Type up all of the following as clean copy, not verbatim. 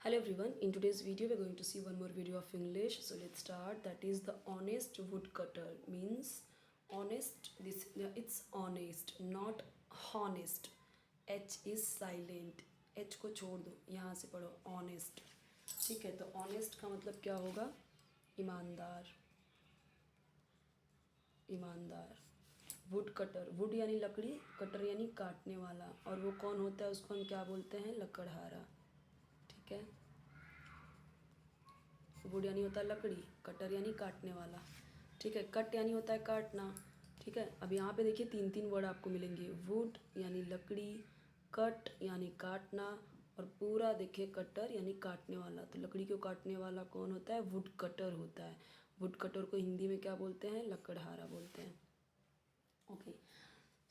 Hello everyone, in today's video we're going to see one more video of English. So let's start. That is the honest woodcutter. Means honest, it's honest, not honest. H is silent. H को छोड़ दो, यहाँ से पढ़ो honest. ठीक है, तो honest का मतलब क्या होगा? ईमानदार. ईमानदार. वुड कटर, वुड यानी लकड़ी, कटर यानी काटने वाला, और वो कौन होता है उसको हम क्या बोलते हैं? लकड़हारा. ठीक है, वुड यानी होता है लकड़ी, कटर यानी काटने वाला. ठीक है, कट यानी होता है काटना. ठीक है, अब यहाँ पे देखिए तीन तीन वर्ड आपको मिलेंगे. वुड यानी लकड़ी, कट यानी काटना, और पूरा देखिए कटर यानी काटने वाला. तो लकड़ी को काटने वाला कौन होता है? वुड कटर होता है. वुड कटर को हिंदी में क्या बोलते हैं? लकड़हारा बोलते हैं. Okay,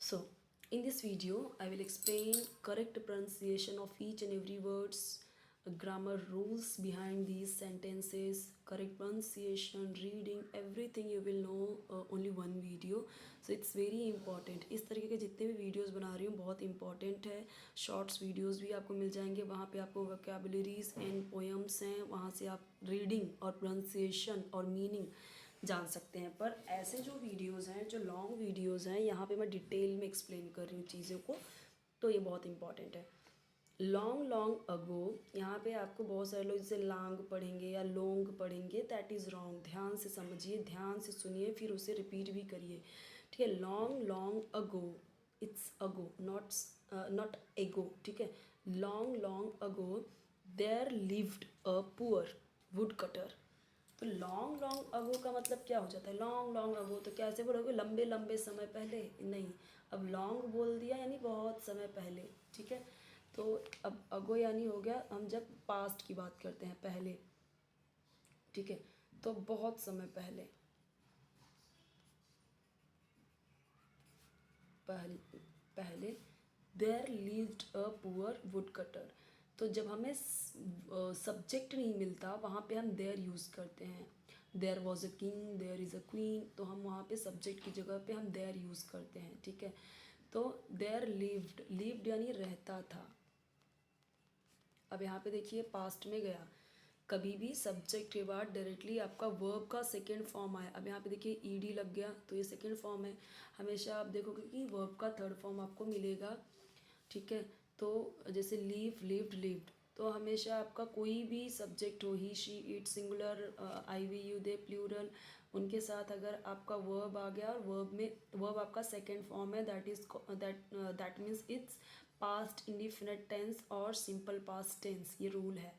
so in this video I will explain correct pronunciation of each and every words, grammar rules behind these sentences, correct pronunciation, reading, everything you will know only one video. So it's very important. इस तरीके के जितने भी videos बना रही हूँ बहुत important है. शॉर्ट्स वीडियोस भी आपको मिल जाएंगे, वहाँ पे आपको वोकैबुलरीज एंड पोएम्स हैं, वहाँ से आप रीडिंग और प्रोनाउंसिएशन और मीनिंग जान सकते हैं. पर ऐसे जो वीडियोस हैं, जो लॉन्ग वीडियोस हैं, यहाँ पे मैं डिटेल में एक्सप्लेन कर रही हूँ चीज़ों को, तो ये बहुत इंपॉर्टेंट है. लॉन्ग अगो, यहाँ पे आपको बहुत सारे लोग जैसे लांग पढ़ेंगे या लोंग पढ़ेंगे, दैट इज़ रॉन्ग. ध्यान से समझिए, ध्यान से सुनिए, फिर उसे रिपीट भी करिए. ठीक है, long ago, it's ago, not ago. ठीक है, long ago there lived a poor woodcutter. तो लॉन्ग अगो का मतलब क्या हो जाता है? लॉन्ग अगो तो क्या ऐसे बोलोगे लंबे लंबे समय पहले? नहीं, अब लॉन्ग बोल दिया यानी बहुत समय पहले. ठीक है, तो अब अगो यानी हो गया हम जब पास्ट की बात करते हैं, पहले. ठीक है, तो बहुत समय पहले, पहले there lived a poor woodcutter. तो जब हमें सब्जेक्ट नहीं मिलता वहाँ पे हम देयर यूज़ करते हैं. There was a king, there is a queen, तो हम वहाँ पे सब्जेक्ट की जगह पे हम देयर यूज़ करते हैं. ठीक है, तो देयर लिव्ड यानी रहता था. अब यहाँ पे देखिए पास्ट में गया, कभी भी सब्जेक्ट के बाद डायरेक्टली आपका वर्ब का सेकेंड फॉर्म आया. अब यहाँ पे देखिए ईडी लग गया तो ये सेकेंड फॉर्म है. हमेशा आप देखोगे कि वर्ब का थर्ड फॉर्म आपको मिलेगा. ठीक है, तो जैसे लिव्ड, तो हमेशा आपका कोई भी सब्जेक्ट हो, he she it singular, I we you they plural, उनके साथ अगर आपका वर्ब आ गया और वर्ब आपका सेकेंड फॉर्म है, that means it's past indefinite tense और सिंपल पास्ट टेंस. ये रूल है.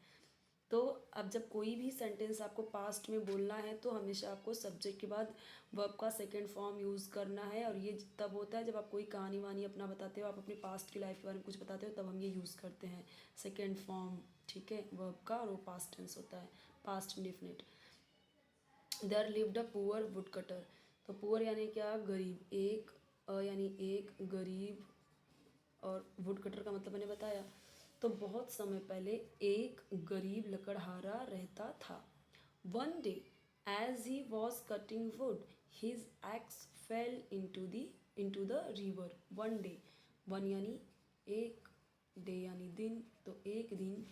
तो अब जब कोई भी सेंटेंस आपको पास्ट में बोलना है तो हमेशा आपको सब्जेक्ट के बाद वर्ब का सेकंड फॉर्म यूज़ करना है. और ये तब होता है जब आप कोई कहानी वानी अपना बताते हो, आप अपनी पास्ट की लाइफ के बारे में कुछ बताते हो, तब हम ये यूज़ करते हैं सेकंड फॉर्म. ठीक है, वर्ब का, और वो पास्ट टेंस होता है, past indefinite. There lived a poor woodcutter. तो पुअर यानी क्या? गरीब. एक यानी एक, गरीब, और वुड कटर का मतलब मैंने बताया. तो बहुत समय पहले एक गरीब लकड़हारा रहता था. One day as he was cutting wood his axe fell into the river. One day, one यानी एक, डे यानी दिन, तो एक दिन,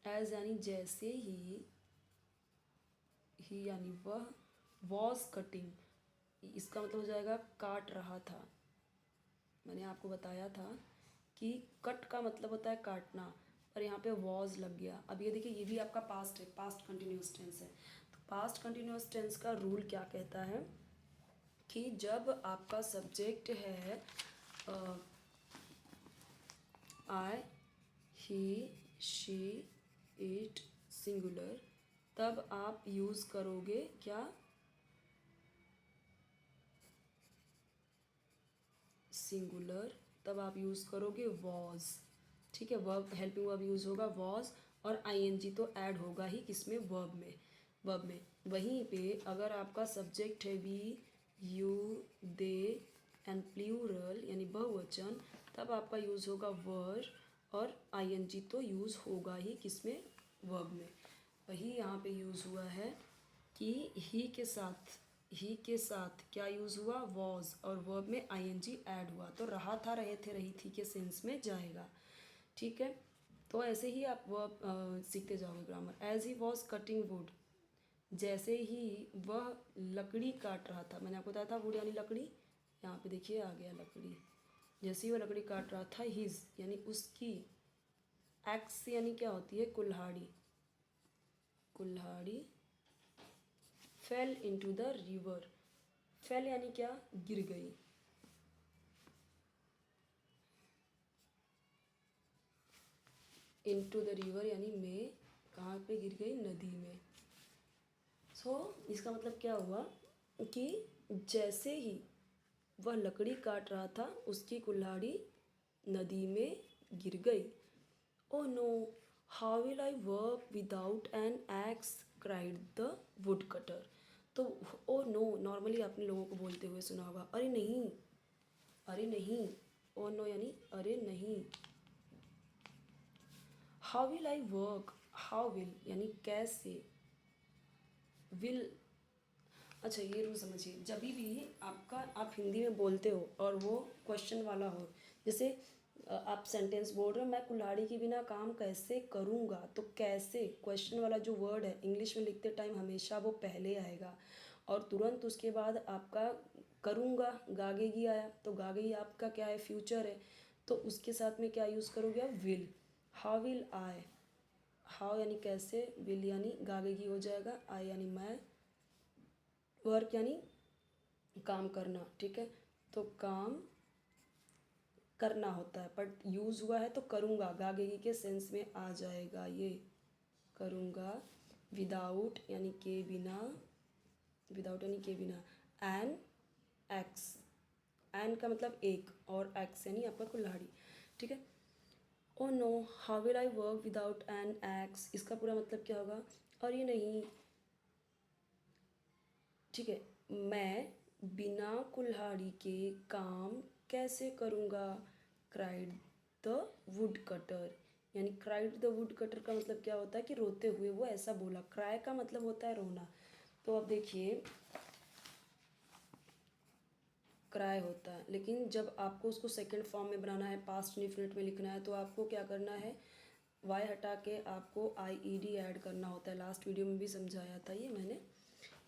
एज यानी जैसे ही यानी वह, वॉज कटिंग, इसका मतलब हो जाएगा काट रहा था. मैंने आपको बताया था कि कट का मतलब होता है काटना, पर यहाँ पे वॉज लग गया. अब ये देखिए, ये भी आपका पास्ट है, पास्ट कंटिन्यूस टेंस है. तो पास्ट कंटिन्यूस टेंस का रूल क्या कहता है कि जब आपका सब्जेक्ट है आई, ही, शी, इट सिंगुलर, तब आप यूज़ करोगे क्या? सिंगुलर. तब आप यूज़ करोगे वॉज. ठीक है, वर्ब, हेल्पिंग वर्ब यूज़ होगा वॉज, और आईएनजी तो ऐड होगा ही किसमें? वर्ब में. वहीं पे अगर आपका सब्जेक्ट है we, you, they and plural यानी बहुवचन, तब आपका यूज़ होगा वर, और आईएनजी तो यूज़ होगा ही किसमें? वर्ब में. वही यहाँ पे यूज़ हुआ है कि ही के साथ क्या यूज़ हुआ? वॉज, और वर्ब में आईएनजी ऐड हुआ, तो रहा था, रहे थे, रही थी के सेंस में जाएगा. ठीक है, तो ऐसे ही आप वर्ब सीखते जाओगे grammar. As he was cutting wood, जैसे ही वह लकड़ी काट रहा था, मैंने आपको बताया था वुड यानी लकड़ी, यहाँ पे देखिए आ गया लकड़ी। जैसे ही वह लकड़ी काट रहा था, हिज यानी उसकी, एक्स यानी क्या होती है, कुल्हाड़ी, कुल्हाड़ी fail into the river, fail यानी क्या, गिर गई, इनटू द रिवर यानी में, कहाँ पे गिर गई, नदी में। सो इसका मतलब क्या हुआ कि जैसे ही वह लकड़ी काट रहा था, उसकी कुल्हाड़ी नदी में गिर गई। Oh no, how will I work without an axe, cried the woodcutter. तो ओ नो नॉर्मली आपने लोगों को बोलते हुए सुना होगा, अरे नहीं, अरे नहीं। ओ नो यानी अरे नहीं। How will I work, how will यानी कैसे, विल, अच्छा ये रूल समझिए, जब भी आपका आप हिंदी में बोलते हो और वो क्वेश्चन वाला हो, जैसे आप सेंटेंस बोल रहे हो, मैं कुल्हाड़ी के बिना काम कैसे करूँगा, तो कैसे क्वेश्चन वाला जो वर्ड है इंग्लिश में लिखते टाइम हमेशा वो पहले आएगा, और तुरंत उसके बाद आपका करूँगा, गागेगी आया, तो गागेगी आपका क्या है, फ्यूचर है, तो उसके साथ में क्या यूज़ करोगे आप, will. How will I, how यानी कैसे, विल यानी गागेगी हो जाएगा, आई यानी मैं, वर्क यानी काम करना, ठीक है, तो काम करना होता है, बट यूज़ हुआ है तो करूँगा, गागेगी के सेंस में आ जाएगा ये, करूँगा। विदाउट यानी के बिना, विदाउट यानी के बिना, एन एक्स, एन का मतलब एक, और एक्स यानी आपका कुल्हाड़ी, ठीक है। Oh no, how will I work without an axe, इसका पूरा मतलब क्या होगा, और ये नहीं, ठीक है, मैं बिना कुल्हाड़ी के काम कैसे करूँगा, क्राइड द वुड कटर, यानी क्राइड द वुड कटर का मतलब क्या होता है कि रोते हुए वो ऐसा बोला, क्राई का मतलब होता है रोना। तो अब देखिए क्राई होता है, लेकिन जब आपको उसको सेकंड फॉर्म में बनाना है, पास्ट इंडेफिनिट में लिखना है, तो आपको क्या करना है, वाई हटा के आपको आई ई डी ऐड करना होता है। लास्ट वीडियो में भी समझाया था ये मैंने,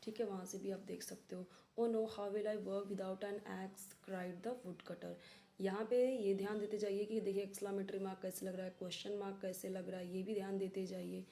ठीक है, वहाँ से भी आप देख सकते हो। Oh no, how will I work without an axe, cried the woodcutter. यहाँ पे ये ध्यान देते जाइए कि देखिए एक्सक्लामेटरी मार्क कैसे लग रहा है, क्वेश्चन मार्क कैसे लग रहा है, ये भी ध्यान देते जाइए।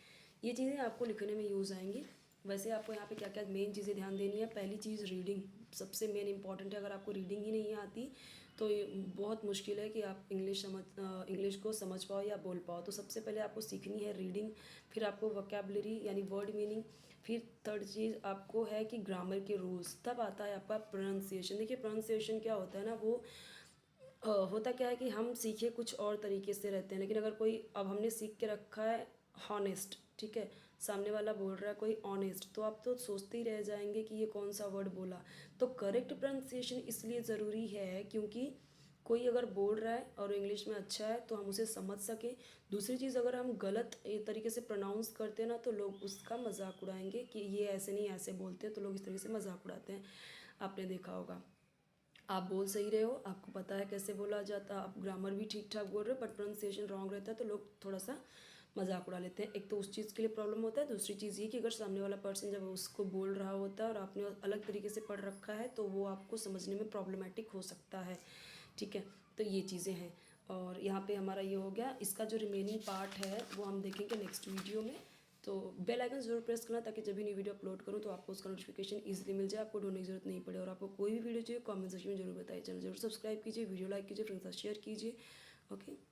ये चीज़ें आपको लिखने में यूज़ आएंगी। वैसे आपको यहाँ पे क्या क्या मेन चीज़ें ध्यान देनी है, पहली चीज़ रीडिंग सबसे मेन इंपॉर्टेंट है। अगर आपको रीडिंग ही नहीं आती तो ये बहुत मुश्किल है कि आप इंग्लिश को समझ पाओ या बोल पाओ। तो सबसे पहले आपको सीखनी है रीडिंग, फिर आपको वोकैबुलरी यानी वर्ड मीनिंग, फिर थर्ड चीज़ आपको है कि ग्रामर के रूल्स, तब आता है आपका प्रोनाउंसिएशन। देखिए प्रोनाउंसिएशन क्या होता है ना, वो होता क्या है कि हम सीखे कुछ और तरीके से रहते हैं, लेकिन अगर कोई, अब हमने सीख के रखा है हॉनेस्ट, ठीक है, सामने वाला बोल रहा है कोई ऑनेस्ट, तो आप तो सोचते ही रह जाएंगे कि ये कौन सा वर्ड बोला। तो करेक्ट प्रोनाउंसिएशन इसलिए ज़रूरी है क्योंकि कोई अगर बोल रहा है और इंग्लिश में अच्छा है तो हम उसे समझ सकें। दूसरी चीज़, अगर हम गलत तरीके से प्रोनाउंस करते हैं ना तो लोग उसका मजाक उड़ाएंगे कि ये ऐसे नहीं ऐसे बोलते हैं, तो लोग इस तरीके से मजाक उड़ाते हैं, आपने देखा होगा। आप बोल सही रहे हो, आपको पता है कैसे बोला जाता है, आप ग्रामर भी ठीक ठाक बोल रहे हो, बट प्रोनाउंसिएशन रॉन्ग रहता है तो लोग थोड़ा सा मजाक उड़ा लेते हैं। एक तो उस चीज़ के लिए प्रॉब्लम होता है, दूसरी चीज़ ये कि अगर सामने वाला पर्सन जब उसको बोल रहा होता है और आपने अलग तरीके से पढ़ रखा है तो वो आपको समझने में प्रॉब्लमेटिक हो सकता है, ठीक है। तो ये चीज़ें हैं, और यहाँ पे हमारा ये हो गया। इसका जो रिमेनिंग पार्ट है वो हम देखेंगे नेक्स्ट वीडियो में। तो बेल आइकन जरूर प्रेस करना ताकि जब भी नई वीडियो अपलोड करूँ तो आपको उसका नोटिफिकेशन इजीली मिल जाए, आपको ढूंढने की जरूरत नहीं पड़े। और आपको कोई भी वीडियो चाहिए कमेंट सेक्शन में जरूर बताइए। चैनल जरूर सब्सक्राइब कीजिए, वीडियो लाइक कीजिए, फ्रेंड्स के साथ शेयर कीजिए। ओके।